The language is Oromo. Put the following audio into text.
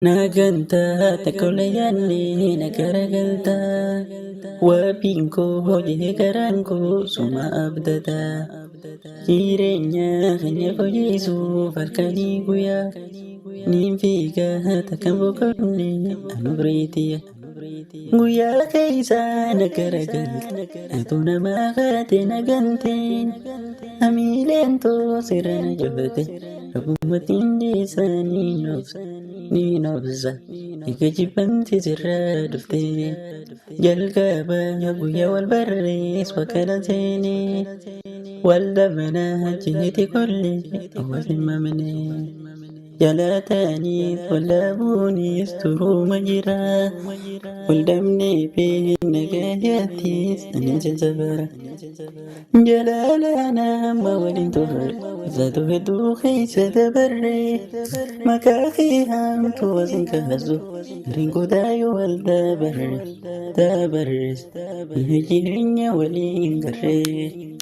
Naganta takolayani nagaragalta Wabinko hojii garanko suma abdata Jireenya kanya fayyisu farkanii guyyaa Nin fiiga takkan boqonne anubriitiya Guyyaa keeysa nagaragalta Atu nama kaate naganteen Amiileen too sirana jabate Rabummatiin deessanii ni nobsa Ikajibamti sirra dhufte Jalqaba guyyaa wal barrees wakkalan seene Wal dhabana jeeti kolle wasin mamne Jalataniif wal dhabuunis turuma jira Wal dhabnee fi nagayattis ani jajabara Jalaalana amma waliin turre Zatu hedduu keessa dabarre Maqaa kee hamtu wasin kaasu Ringootaayu wal dabarre Jireenya waliin garree